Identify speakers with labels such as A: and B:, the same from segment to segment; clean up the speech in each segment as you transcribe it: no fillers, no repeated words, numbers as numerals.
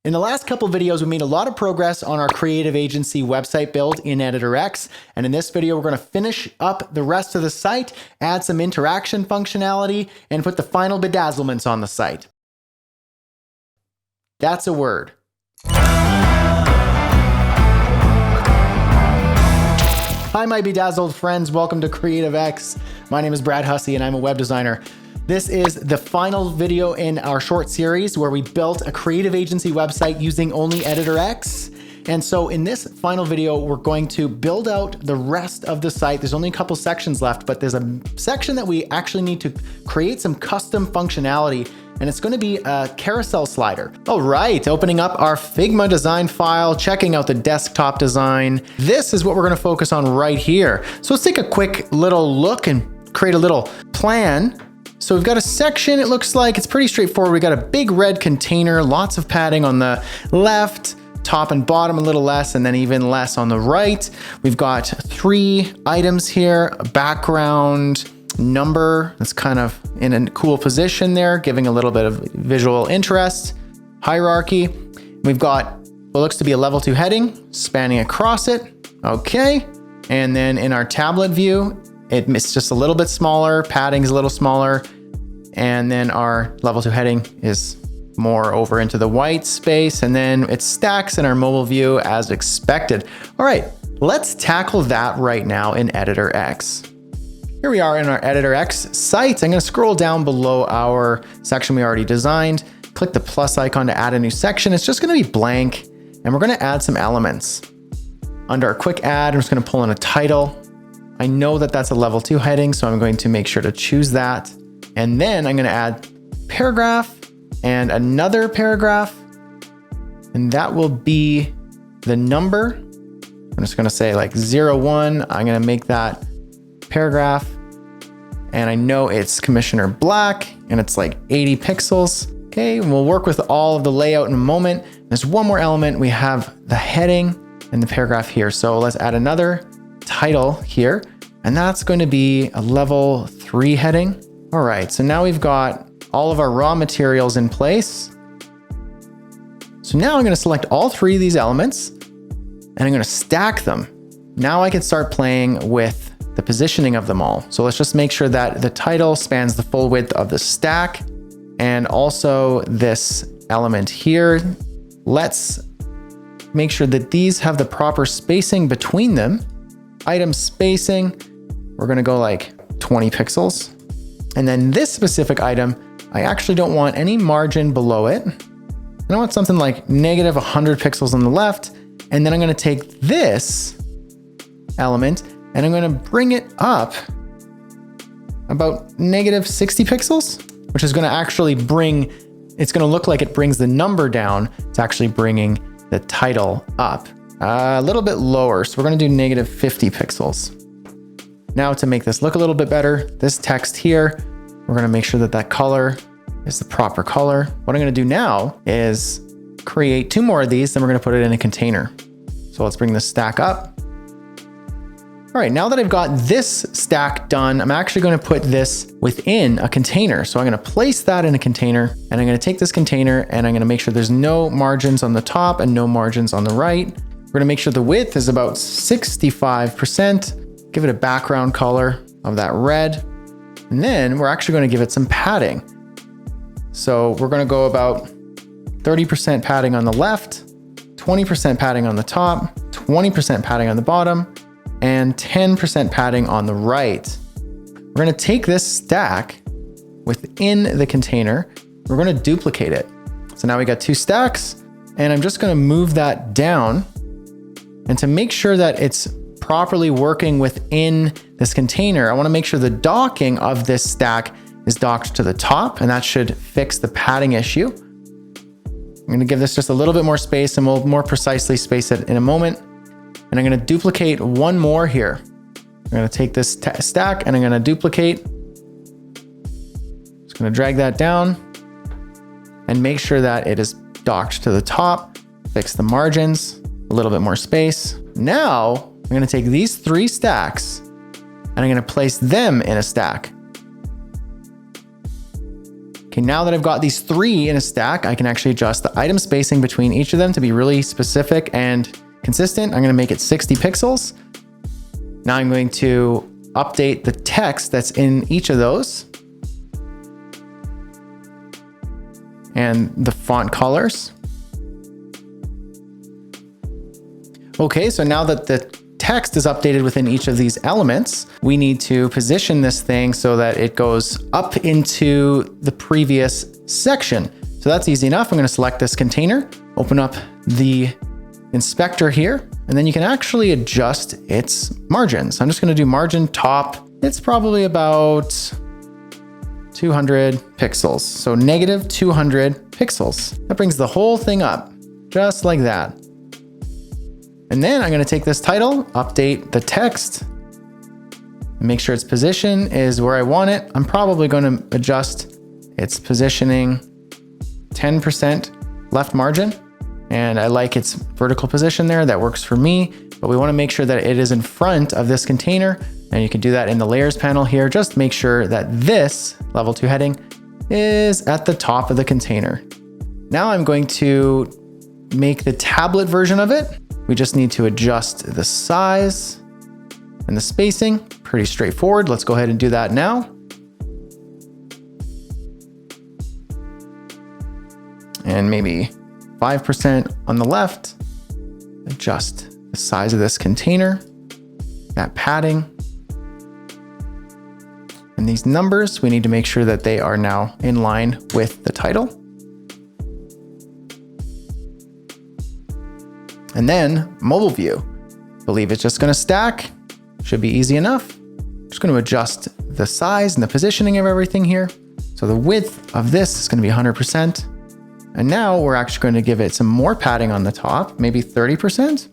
A: In the last couple videos, we made a lot of progress on our creative agency website build in Editor X. And in this video, we're going to finish up the rest of the site, add some interaction functionality, and put the final bedazzlements on the site. That's a word. Hi, my bedazzled friends. Welcome to Creative X. My name is Brad Hussey, and I'm a web designer. This is the final video in our short series where we built a creative agency website using only Editor X. And so in this final video, we're going to build out the rest of the site. There's only a couple sections left, but there's a section that we actually need to create some custom functionality, and it's going to be a carousel slider. All right, opening up our Figma design file, checking out the desktop design. This is what we're going to focus on right here. So let's take a quick little look and create a little plan. So we've got a section, it looks like it's pretty straightforward. We got a big red container, lots of padding on the left, top and bottom a little less, and then even less on the right. We've got 3 items here, a background, number that's kind of in a cool position there, giving a little bit of visual interest, hierarchy. We've got what looks to be a level 2 heading spanning across it. Okay. And then in our tablet view, it's just a little bit smaller, padding's a little smaller, and then our level 2 heading is more over into the white space, and then it stacks in our mobile view as expected. All right, let's tackle that right now in Editor X. Here we are in our Editor X site. I'm gonna scroll down below our section we already designed, click the plus icon to add a new section. It's just gonna be blank, and we're gonna add some elements. Under our quick add, I'm just gonna pull in a title. I know that that's a level 2 heading, so I'm going to make sure to choose that. And then I'm going to add paragraph and another paragraph. And that will be the number. I'm just going to say like 01. I'm going to make that paragraph. And I know it's Commissioner Black and it's like 80 pixels. Okay, and we'll work with all of the layout in a moment. There's one more element. We have the heading and the paragraph here. So let's add another title here, and that's going to be a level 3 heading. All right, so now we've got all of our raw materials in place. So now I'm going to select all 3 of these elements and I'm going to stack them. Now I can start playing with the positioning of them all. So let's just make sure that the title spans the full width of the stack, and also this element here. Let's make sure that these have the proper spacing between them. Item spacing, we're gonna go like 20 pixels. And then this specific item, I actually don't want any margin below it. I want something like negative 100 pixels on the left. And then I'm gonna take this element and I'm gonna bring it up about negative 60 pixels, which is gonna actually bring, it's gonna look like it brings the number down. It's actually bringing the title up. A little bit lower, so we're going to do negative 50 pixels. Now to make this look a little bit better, this text here, we're going to make sure that that color is the proper color. What I'm going to do now is create 2 more of these, then we're going to put it in a container. So let's bring this stack up. All right, now that I've got this stack done, I'm actually going to put this within a container. So I'm going to place that in a container, and I'm going to take this container and I'm going to make sure there's no margins on the top and no margins on the right. We're gonna make sure the width is about 65%, give it a background color of that red, and then we're actually gonna give it some padding. So we're gonna go about 30% padding on the left, 20% padding on the top, 20% padding on the bottom, and 10% padding on the right. We're gonna take this stack within the container, we're gonna duplicate it. So now we got 2 stacks, and I'm just gonna move that down. And to make sure that it's properly working within this container, I want to make sure the docking of this stack is docked to the top, and that should fix the padding issue. I'm going to give this just a little bit more space, and we'll more precisely space it in a moment. And I'm going to duplicate one more here. I'm going to take this stack and I'm going to duplicate. Just going to drag that down and make sure that it is docked to the top, fix the margins. A little bit more space. Now I'm going to take these 3 stacks and I'm going to place them in a stack. Okay, now that I've got these 3 in a stack, I can actually adjust the item spacing between each of them to be really specific and consistent. I'm gonna make it 60 pixels. Now I'm going to update the text that's in each of those and the font colors. Okay, so now that the text is updated within each of these elements, we need to position this thing so that it goes up into the previous section. So that's easy enough. I'm going to select this container, open up the inspector here, and then you can actually adjust its margins. I'm just going to do margin top. It's probably about 200 pixels. So negative 200 pixels. That brings the whole thing up just like that. And then I'm going to take this title, update the text, and make sure its position is where I want it. I'm probably going to adjust its positioning 10% left margin. And I like its vertical position there. That works for me, but we want to make sure that it is in front of this container. And you can do that in the layers panel here. Just make sure that this level 2 heading is at the top of the container. Now I'm going to make the tablet version of it. We just need to adjust the size and the spacing. Pretty straightforward. Let's go ahead and do that now. And maybe 5% on the left. Adjust the size of this container, that padding. And these numbers, we need to make sure that they are now in line with the title. And then mobile view, believe it's just going to stack. Should be easy enough. Just going to adjust the size and the positioning of everything here. So the width of this is going to be 100%. And now we're actually going to give it some more padding on the top, maybe 30%.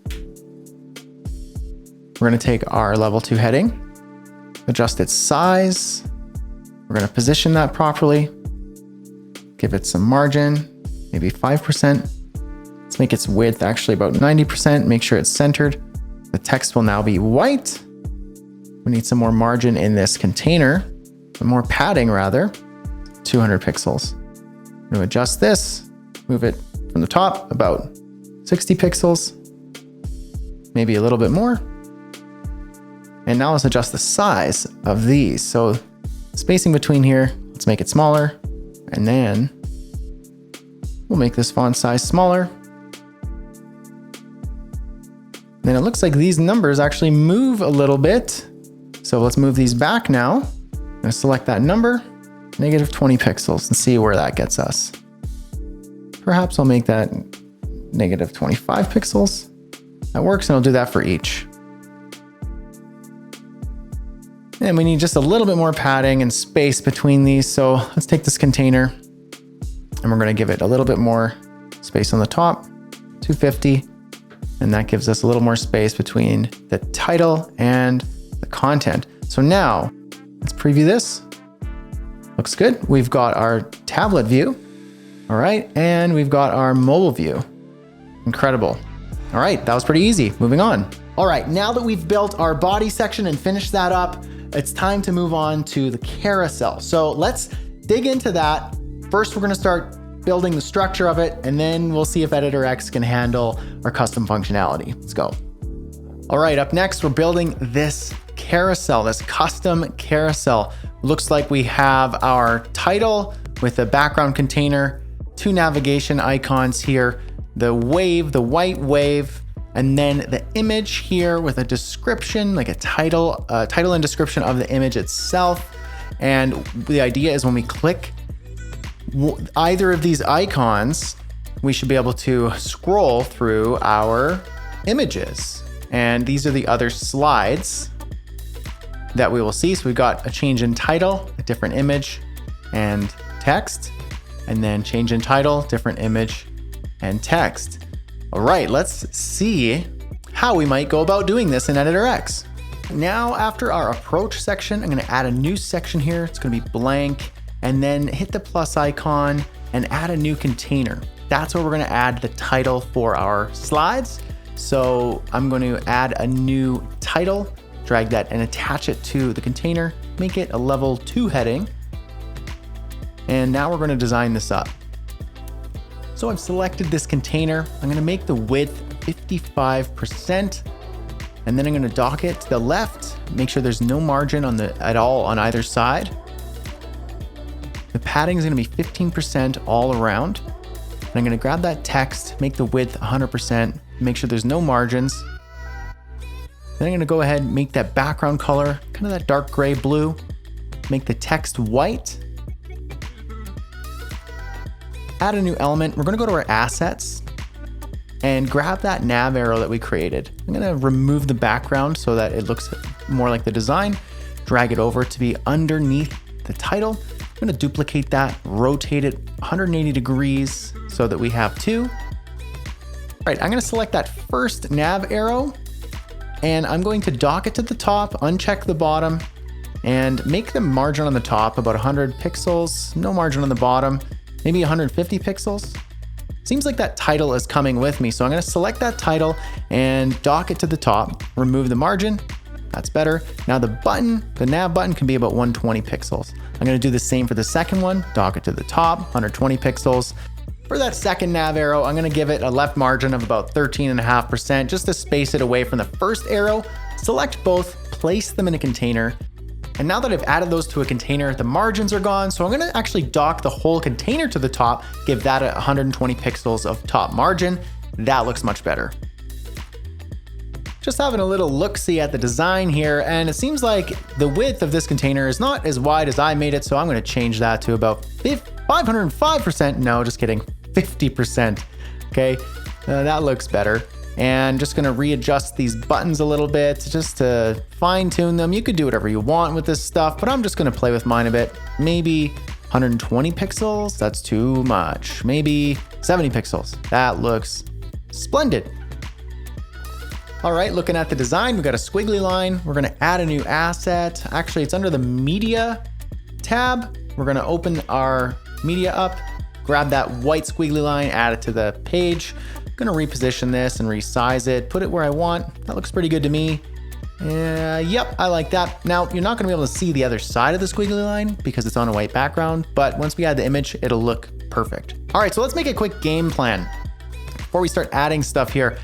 A: We're going to take our level 2 heading, adjust its size. We're going to position that properly. Give it some margin, maybe 5%. Let's make its width actually about 90%. Make sure it's centered. The text will now be white. We need some more margin in this container, some more padding rather, 200 pixels. I'm going to adjust this, move it from the top about 60 pixels, maybe a little bit more. And now let's adjust the size of these. So spacing between here, let's make it smaller. And then we'll make this font size smaller. Then it looks like these numbers actually move a little bit. So let's move these back now. I'm going to select that number, negative 20 pixels, and see where that gets us. Perhaps I'll make that negative 25 pixels. That works, and I'll do that for each. And we need just a little bit more padding and space between these. So let's take this container and we're going to give it a little bit more space on the top, 250. And that gives us a little more space between the title and the content. So now let's preview this. Looks good. We've got our tablet view. All right. And we've got our mobile view. Incredible. All right. That was pretty easy. Moving on. All right. Now that we've built our body section and finished that up, it's time to move on to the carousel. So let's dig into that. First, we're going to start building the structure of it, and then we'll see if Editor X can handle our custom functionality. Let's go. All right, up next, we're building this carousel, this custom carousel. Looks like we have our title with a background container, 2 navigation icons here, the wave, the white wave, and then the image here with a description, like a title and description of the image itself. And the idea is when we click either of these icons, we should be able to scroll through our images. And these are the other slides that we will see. So we've got a change in title, a different image and text, and then change in title, different image and text. All right, let's see how we might go about doing this in Editor X. Now, after our approach section, I'm going to add a new section here. It's going to be blank. And then hit the plus icon and add a new container. That's where we're going to add the title for our slides. So I'm going to add a new title, drag that and attach it to the container, make it a level 2 heading. And now we're going to design this up. So I've selected this container. I'm going to make the width 55%. And then I'm going to dock it to the left. Make sure there's no margin at all on either side. The padding is going to be 15% all around. And I'm going to grab that text, make the width 100%, make sure there's no margins. Then I'm going to go ahead and make that background color, kind of that dark gray blue. Make the text white. Add a new element. We're going to go to our assets and grab that nav arrow that we created. I'm going to remove the background so that it looks more like the design. Drag it over to be underneath the title. I'm going to duplicate that, rotate it 180 degrees so that we have two. All right, I'm going to select that first nav arrow and I'm going to dock it to the top, uncheck the bottom, and make the margin on the top about 100 pixels, no margin on the bottom, maybe 150 pixels. Seems like that title is coming with me, so I'm going to select that title and dock it to the top, remove the margin. That's better. Now the nav button can be about 120 pixels. I'm going to do the same for the second one, dock it to the top, 120 pixels. For that second nav arrow, I'm going to give it a left margin of about 13.5% just to space it away from the first arrow. Select both, place them in a container. And now that I've added those to a container, the margins are gone. So I'm going to actually dock the whole container to the top, give that 120 pixels of top margin. That looks much better. Just having a little look-see at the design here, and it seems like the width of this container is not as wide as I made it, so I'm going to change that to about 505%. No, just kidding, 50%. Okay, that looks better. And just going to readjust these buttons a little bit just to fine-tune them. You could do whatever you want with this stuff, but I'm just going to play with mine a bit. Maybe 120 pixels, that's too much. Maybe 70 pixels, that looks splendid. All right, looking at the design, we've got a squiggly line. We're going to add a new asset. Actually, it's under the media tab. We're going to open our media up, grab that white squiggly line, add it to the page. I'm going to reposition this and resize it, put it where I want. That looks pretty good to me. Yep, I like that. Now, you're not going to be able to see the other side of the squiggly line because it's on a white background, but once we add the image, it'll look perfect. All right, so let's make a quick game plan before we start adding stuff here.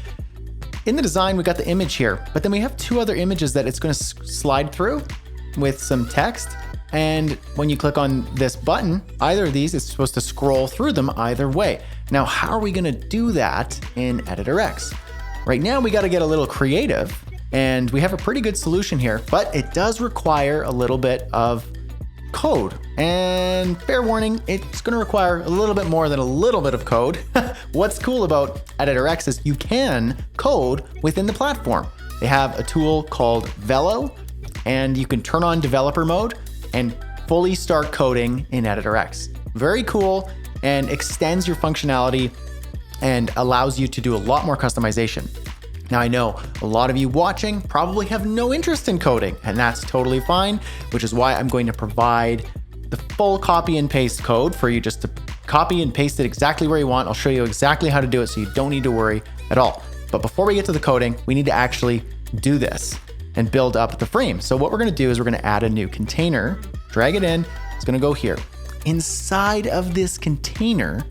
A: In the design, we've got the image here, but then we have two other images that it's going to slide through with some text. And when you click on this button, either of these is supposed to scroll through them either way. Now, how are we going to do that in Editor X? Right now, we got to get a little creative, and we have a pretty good solution here, but it does require a little bit of code. And fair warning, it's going to require a little bit more than a little bit of code. What's cool about Editor X is you can code within the platform. They have a tool called Velo, and you can turn on developer mode and fully start coding in Editor X. Very cool, and extends your functionality and allows you to do a lot more customization. Now, I know a lot of you watching probably have no interest in coding, and that's totally fine, which is why I'm going to provide the full copy and paste code for you just to copy and paste it exactly where you want. I'll show you exactly how to do it so you don't need to worry at all. But before we get to the coding, we need to actually do this and build up the frame. So what we're going to do is we're going to add a new container, drag it in. It's going to go here. Inside of this container,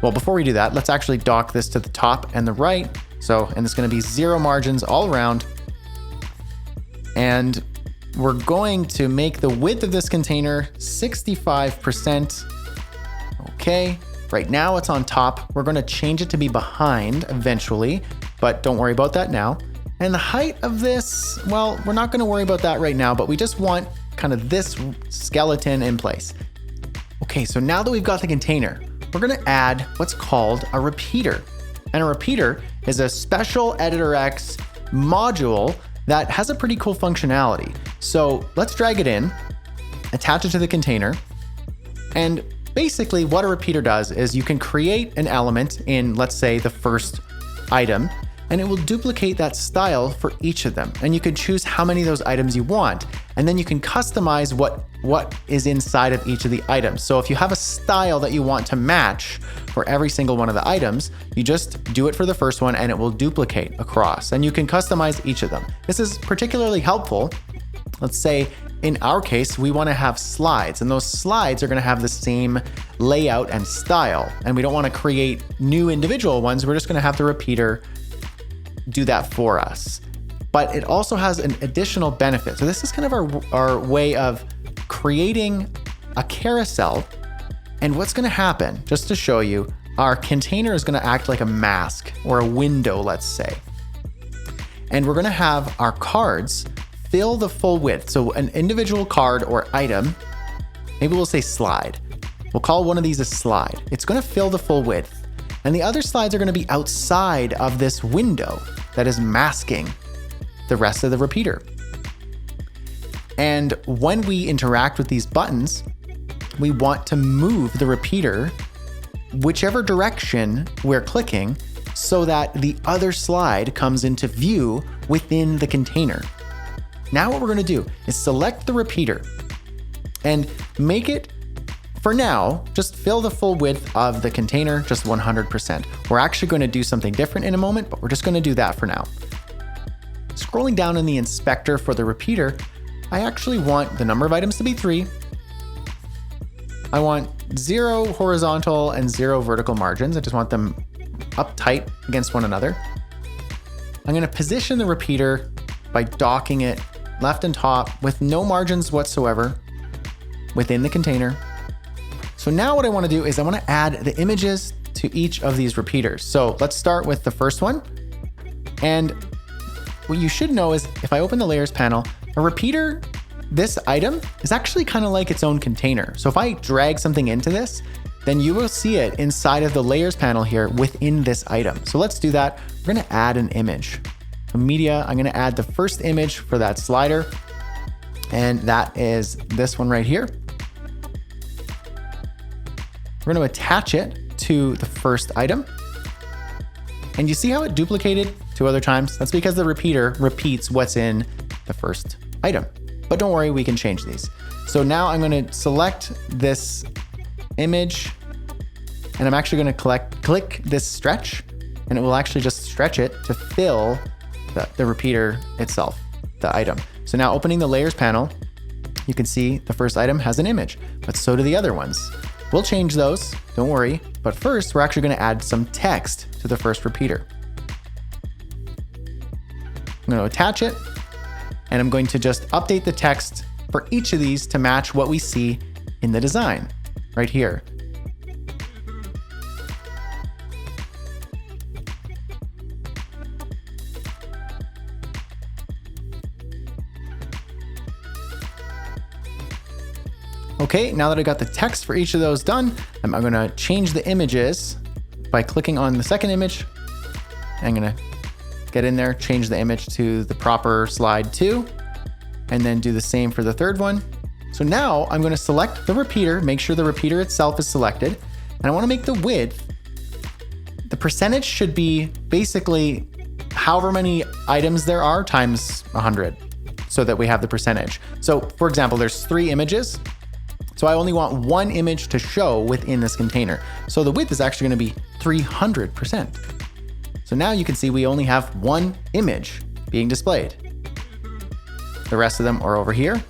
A: well, before we do that, let's actually dock this to the top and the right. And it's going to be 0 margins all around. And we're going to make the width of this container 65%. Okay, right now it's on top. We're going to change it to be behind eventually, but don't worry about that now. And the height of this, well, we're not going to worry about that right now, but we just want kind of this skeleton in place. Okay, so now that we've got the container, we're going to add what's called a repeater. And a repeater is a special Editor X module that has a pretty cool functionality. So let's drag it in, attach it to the container. And basically what a repeater does is you can create an element in, let's say, the first item, and it will duplicate that style for each of them. And you can choose how many of those items you want. And then you can customize what is inside of each of the items. So if you have a style that you want to match for every single one of the items, you just do it for the first one and it will duplicate across. And you can customize each of them. This is particularly helpful Let's say in our case, we want to have slides, and those slides are going to have the same layout and style. And we don't want to create new individual ones. We're just going to have the repeater do that for us. But it also has an additional benefit. So this is kind of our way of creating a carousel. And what's going to happen, just to show you, our container is going to act like a mask or a window, let's say. And we're going to have our cards fill the full width. So an individual card or item, maybe we'll say slide. We'll call one of these a slide. It's going to fill the full width. And the other slides are going to be outside of this window that is masking the rest of the repeater. And when we interact with these buttons, we want to move the repeater whichever direction we're clicking so that the other slide comes into view within the container. Now what we're going to do is select the repeater and make it, for now, just fill the full width of the container, just 100%. We're actually going to do something different in a moment, but we're just going to do that for now. Scrolling down in the inspector for the repeater, I actually want the number of items to be 3. I want 0 horizontal and 0 vertical margins. I just want them up tight against one another. I'm going to position the repeater by docking it left and top with no margins whatsoever within the container. So now what I want to do is I want to add the images to each of these repeaters. So let's start with the first one. And what you should know is if I open the layers panel, a repeater, this item is actually kind of like its own container. So if I drag something into this, then you will see it inside of the layers panel here within this item. So let's do that. We're going to add an image. So media, I'm going to add the first image for that slider. And that is this one right here. We're going to attach it to the first item. And you see how it duplicated 2 other times? That's because the repeater repeats what's in the first item. But don't worry, we can change these. So now I'm going to select this image, and I'm actually going to click this stretch, and it will actually just stretch it to fill the repeater itself, the item. So now opening the layers panel, you can see the first item has an image, but so do the other ones. We'll change those, don't worry. But first, we're actually going to add some text to the first repeater. I'm going to attach it, and I'm going to just update the text for each of these to match what we see in the design right here. Okay, now that I got the text for each of those done, I'm going to change the images by clicking on the second image. I'm going to get in there, change the image to the proper slide 2, and then do the same for the third one. So now I'm going to select the repeater, make sure the repeater itself is selected, and I want to make the width. The percentage should be basically however many items there are times 100 so that we have the percentage. So for example, there's 3 images. So I only want 1 image to show within this container. So the width is actually going to be 300%. So now you can see we only have 1 image being displayed. The rest of them are over here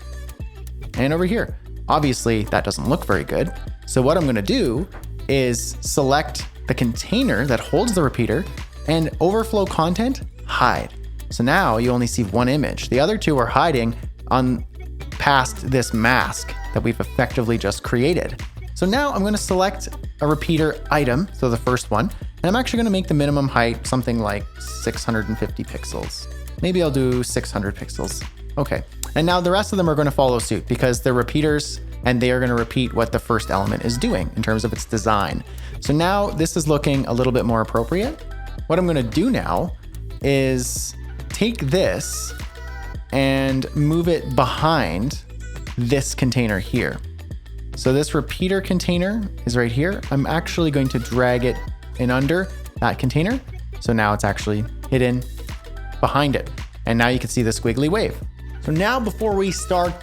A: and over here. Obviously, that doesn't look very good. So what I'm going to do is select the container that holds the repeater and overflow content, hide. So now you only see 1 image. The other 2 are hiding on past this mask that we've effectively just created. So now I'm going to select a repeater item, so the first one, and I'm actually going to make the minimum height something like 650 pixels. Maybe I'll do 600 pixels. Okay, and now the rest of them are going to follow suit because they're repeaters and they are going to repeat what the first element is doing in terms of its design. So now this is looking a little bit more appropriate. What I'm going to do now is take this and move it behind this container here. So this repeater container is right here. I'm actually going to drag it in under that container. So now it's actually hidden behind it. And now you can see the squiggly wave. So now before we start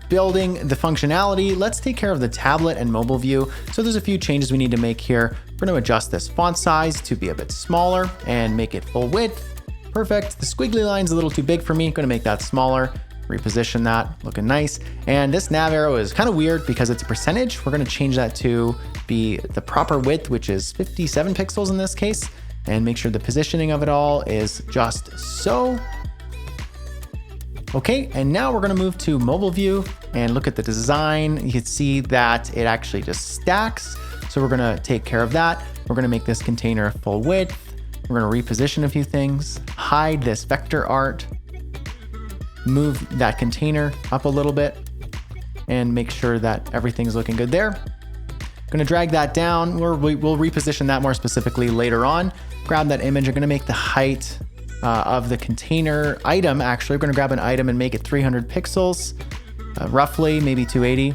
A: building the functionality, let's take care of the tablet and mobile view. So there's a few changes we need to make here. We're going to adjust this font size to be a bit smaller and make it full width. Perfect. The squiggly line's a little too big for me. I'm going to make that smaller. reposition that, looking nice. And this nav arrow is kind of weird because it's a percentage. We're gonna change that to be the proper width, which is 57 pixels in this case, and make sure the positioning of it all is just so. Okay, and now we're gonna move to mobile view and look at the design. You can see that it actually just stacks. So we're gonna take care of that. We're gonna make this container full width. We're gonna reposition a few things, hide this vector art, move that container up a little bit, and make sure that everything's looking good there. Gonna drag that down. We'll reposition that more specifically later on. Grab that image. I'm gonna make the height of the container item. Actually, we're gonna grab an item and make it 300 pixels, roughly, maybe 280.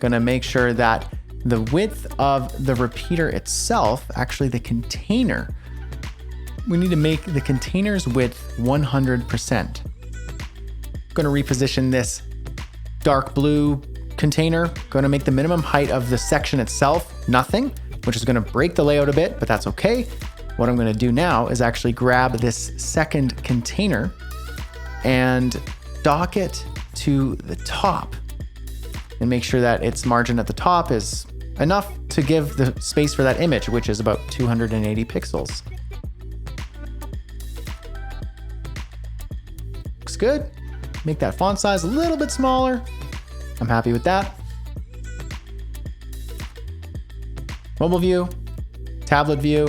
A: Gonna make sure that the width of the repeater itself, actually the container, we need to make the container's width 100%. Gonna reposition this dark blue container. Gonna make the minimum height of the section itself nothing, which is gonna break the layout a bit, but that's okay. What I'm gonna do now is actually grab this second container and dock it to the top and make sure that its margin at the top is enough to give the space for that image, which is about 280 pixels. Looks good. Make that font size a little bit smaller. I'm happy with that. Mobile view, tablet view,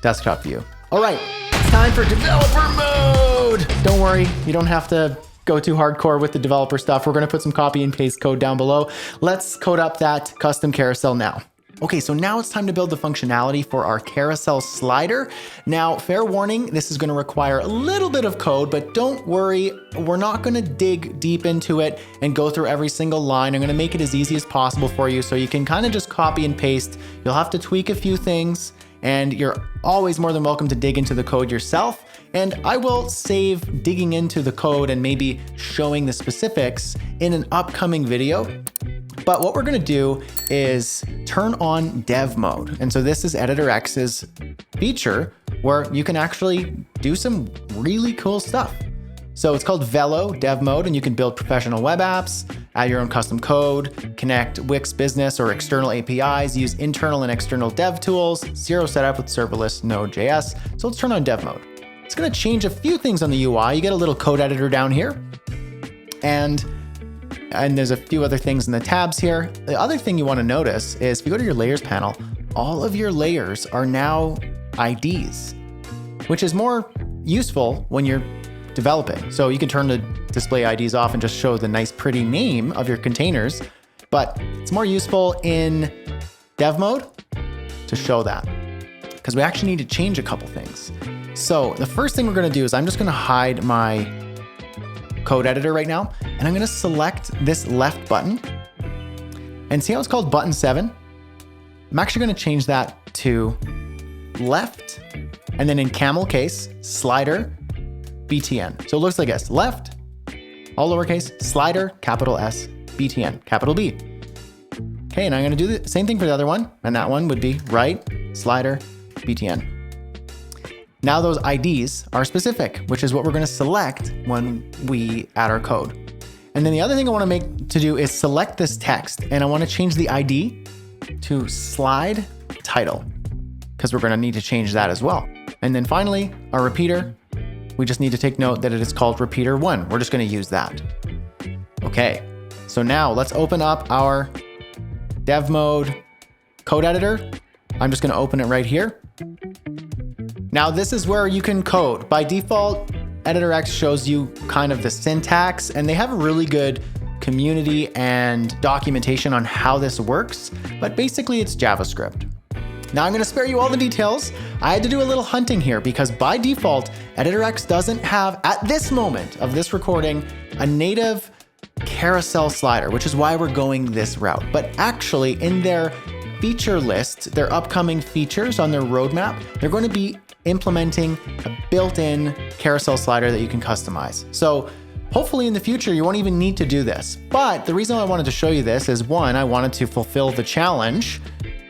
A: desktop view. All right, it's time for developer mode. Don't worry, you don't have to go too hardcore with the developer stuff. We're gonna put some copy and paste code down below. Let's code up that custom carousel now. Okay, so now it's time to build the functionality for our carousel slider. Now, fair warning, this is gonna require a little bit of code, but don't worry, we're not gonna dig deep into it and go through every single line. I'm gonna make it as easy as possible for you so you can kind of just copy and paste. You'll have to tweak a few things, and you're always more than welcome to dig into the code yourself. And I will save digging into the code and maybe showing the specifics in an upcoming video. But what we're gonna do is turn on dev mode. And so this is Editor X's feature where you can actually do some really cool stuff. So it's called Velo dev mode, and you can build professional web apps, add your own custom code, connect Wix business or external APIs, use internal and external dev tools, zero setup with serverless Node.js. So let's turn on dev mode. It's gonna change a few things on the UI. You get a little code editor down here, and there's a few other things in the tabs here. The other thing you wanna notice is if you go to your layers panel, all of your layers are now IDs, which is more useful when you're developing. So you can turn the display IDs off and just show the nice pretty name of your containers, but it's more useful in dev mode to show that because we actually need to change a couple things. So the first thing we're gonna do is I'm just gonna hide my code editor right now, and I'm gonna select this left button and see how it's called button 7. I'm actually gonna change that to left, and then in camel case, slider, BTN. So it looks like this, left, all lowercase, slider, capital S, BTN, capital B. Okay, and I'm gonna do the same thing for the other one, and that one would be right, slider, BTN. Now those IDs are specific, which is what we're gonna select when we add our code. And then the other thing I wanna do is select this text, and I wanna change the ID to slide title, because we're gonna need to change that as well. And then finally, our repeater, we just need to take note that it is called repeater 1. We're just gonna use that. Okay, so now let's open up our dev mode code editor. I'm just gonna open it right here. Now this is where you can code. By default, Editor X shows you kind of the syntax, and they have a really good community and documentation on how this works, but basically it's JavaScript. Now I'm gonna spare you all the details. I had to do a little hunting here because by default, Editor X doesn't have, at this moment of this recording, a native carousel slider, which is why we're going this route. But actually in their feature list, their upcoming features on their roadmap, they're going to be implementing a built-in carousel slider that you can customize. So hopefully in the future, you won't even need to do this. But the reason I wanted to show you this is one, I wanted to fulfill the challenge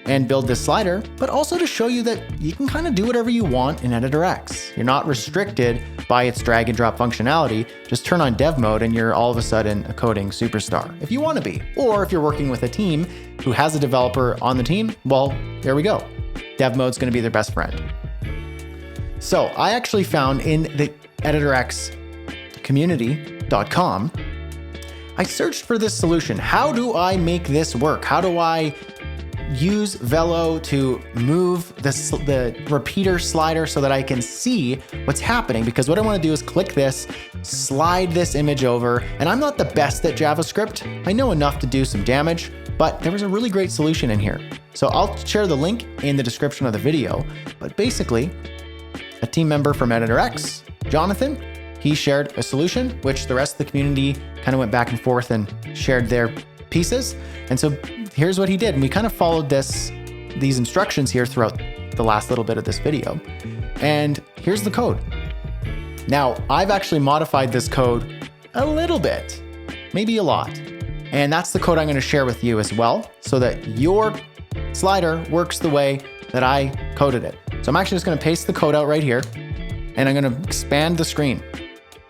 A: and build this slider, but also to show you that you can kind of do whatever you want in Editor X. You're not restricted by its drag and drop functionality. Just turn on dev mode and you're all of a sudden a coding superstar if you want to be. Or if you're working with a team who has a developer on the team, well, there we go. Dev mode's going to be their best friend. So I actually found in the Editor X community.com, I searched for this solution. How do I make this work? How do I use Velo to move the repeater slider so that I can see what's happening? Because what I want to do is click this, slide this image over, and I'm not the best at JavaScript. I know enough to do some damage, but there was a really great solution in here. So I'll share the link in the description of the video, but basically a team member from Editor X, Jonathan, he shared a solution, which the rest of the community kind of went back and forth and shared their pieces. And so here's what he did. And we kind of followed these instructions here throughout the last little bit of this video. And here's the code. Now, I've actually modified this code a little bit, maybe a lot. And that's the code I'm going to share with you as well, so that your slider works the way that I coded it. So I'm actually just going to paste the code out right here, and I'm going to expand the screen.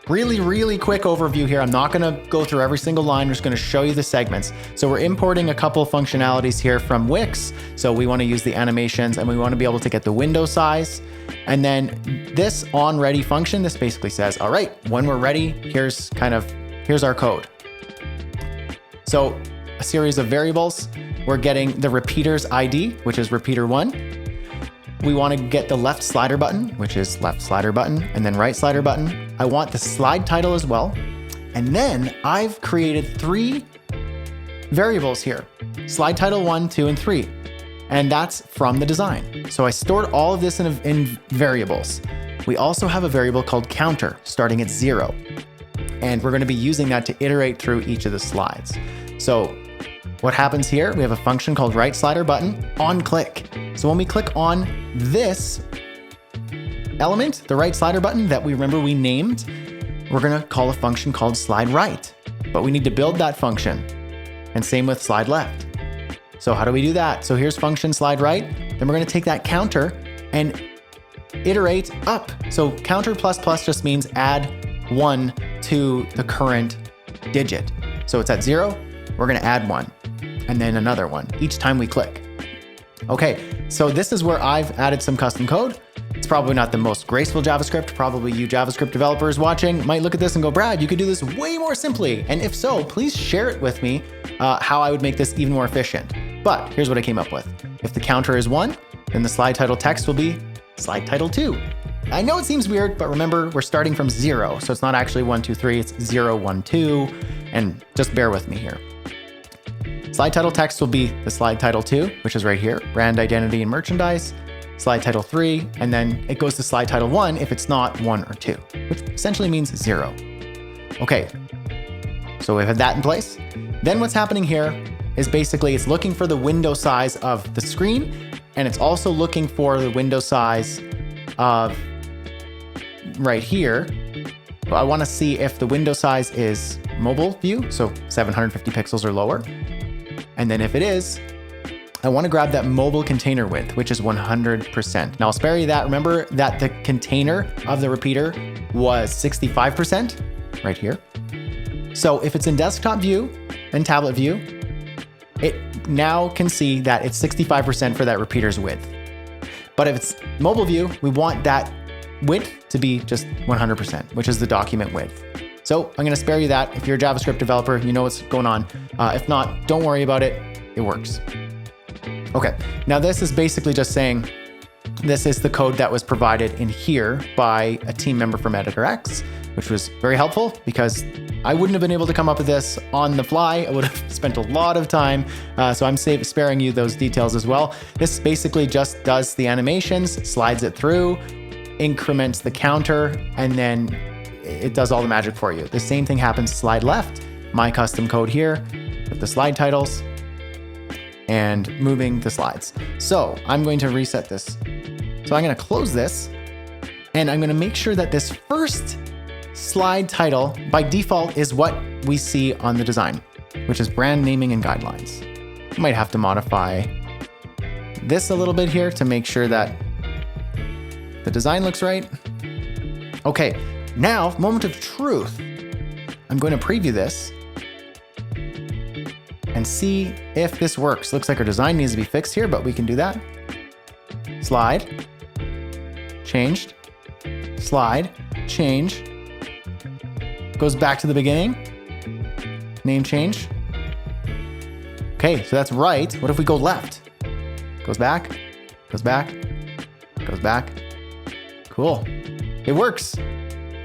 A: Really, really quick overview here. I'm not going to go through every single line. I'm just going to show you the segments. So we're importing a couple functionalities here from Wix. So we want to use the animations and we want to be able to get the window size. And then this on ready function, this basically says, all right, when we're ready, here's our code. So a series of variables, we're getting the repeater's ID, which is repeater 1. We want to get the left slider button, which is left slider button, and then right slider button. I want the slide title as well. And then I've created 3 variables here, slide title 1, 2, and 3. And that's from the design. So I stored all of this in variables. We also have a variable called counter starting at 0. And we're going to be using that to iterate through each of the slides. So what happens here, we have a function called right slider button on click. So when we click on this element, the right slider button that we named, we're going to call a function called slide right. But we need to build that function. And same with slide left. So how do we do that? So here's function slide right. Then we're going to take that counter and iterate up. So counter plus plus just means add 1 to the current digit. So it's at 0, we're going to add 1. And then another 1 each time we click. Okay, so this is where I've added some custom code. It's probably not the most graceful JavaScript. Probably you JavaScript developers watching might look at this and go, Brad, you could do this way more simply. And if so, please share it with me how I would make this even more efficient. But here's what I came up with. If the counter is 1, then the slide title text will be slide title 2. I know it seems weird, but remember, we're starting from 0. So it's not actually 1, 2, 3, it's 0, 1, 2. And just bear with me here. Slide title text will be the slide title 2, which is right here, brand identity and merchandise, slide title 3, and then it goes to slide title 1 if it's not 1 or 2, which essentially means 0. Okay, so we have that in place. Then what's happening here is basically it's looking for the window size of the screen, and it's also looking for the window size of right here. I want to see if the window size is mobile view, so 750 pixels or lower. And then if it is, I want to grab that mobile container width, which is 100%. Now I'll spare you that. Remember that the container of the repeater was 65% right here. So if it's in desktop view and tablet view, it now can see that it's 65% for that repeater's width. But if it's mobile view, we want that width to be just 100%, which is the document width. So I'm going to spare you that. If you're a JavaScript developer, you know what's going on. If not, don't worry about it. It works. Okay, now this is basically just saying this is the code that was provided in here by a team member from Editor X, which was very helpful because I wouldn't have been able to come up with this on the fly. I would have spent a lot of time. So I'm sparing you those details as well. This basically just does the animations, slides it through, increments the counter, and then it does all the magic for you. The same thing happens slide left, my custom code here with the slide titles and moving the slides. So I'm going to reset this. So I'm going to close this and I'm going to make sure that this first slide title by default is what we see on the design, which is brand naming and guidelines. You might have to modify this a little bit here to make sure that the design looks right. Okay, now, moment of truth. I'm going to preview this and see if this works. Looks like our design needs to be fixed here, but we can do that. Slide, changed, slide, change. Goes back to the beginning. Name change. Okay, so that's right. What if we go left? Goes back, goes back, goes back. Cool. It works.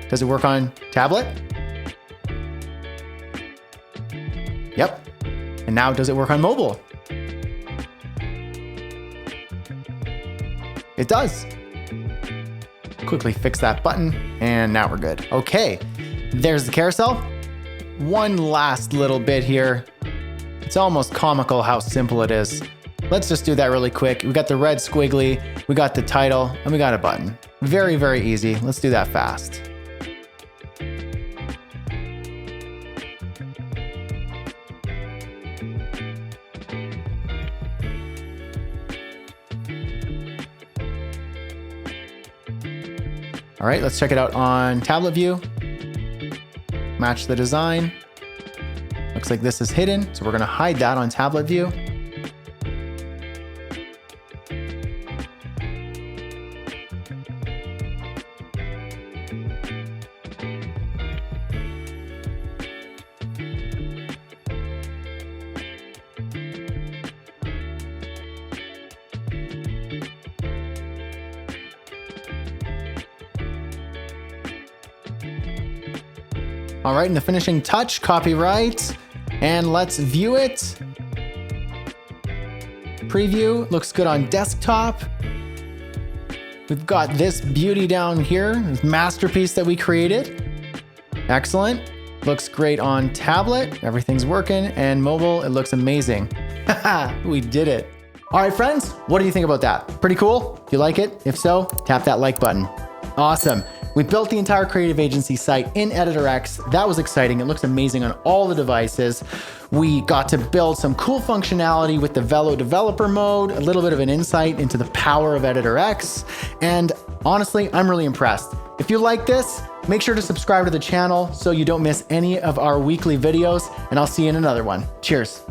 A: Does it work on tablet? Yep. And now does it work on mobile? It does. Quickly fix that button and now we're good. Okay, there's the carousel. One last little bit here. It's almost comical how simple it is. Let's just do that really quick. We got the red squiggly, we got the title, and we got a button. Very, very easy. Let's do that fast. All right, let's check it out on tablet view. Match the design. Looks like this is hidden, so we're gonna hide that on tablet view. All right, and the finishing touch, copyright, and let's view it. Preview, looks good on desktop. We've got this beauty down here, this masterpiece that we created. Excellent, looks great on tablet, everything's working, and mobile, it looks amazing. We did it. All right, friends, what do you think about that? Pretty cool? Do you like it? If so, tap that like button. Awesome. We built the entire creative agency site in Editor X. That was exciting. It looks amazing on all the devices. We got to build some cool functionality with the Velo developer mode, a little bit of an insight into the power of Editor X. And honestly, I'm really impressed. If you like this, make sure to subscribe to the channel so you don't miss any of our weekly videos, and I'll see you in another one. Cheers.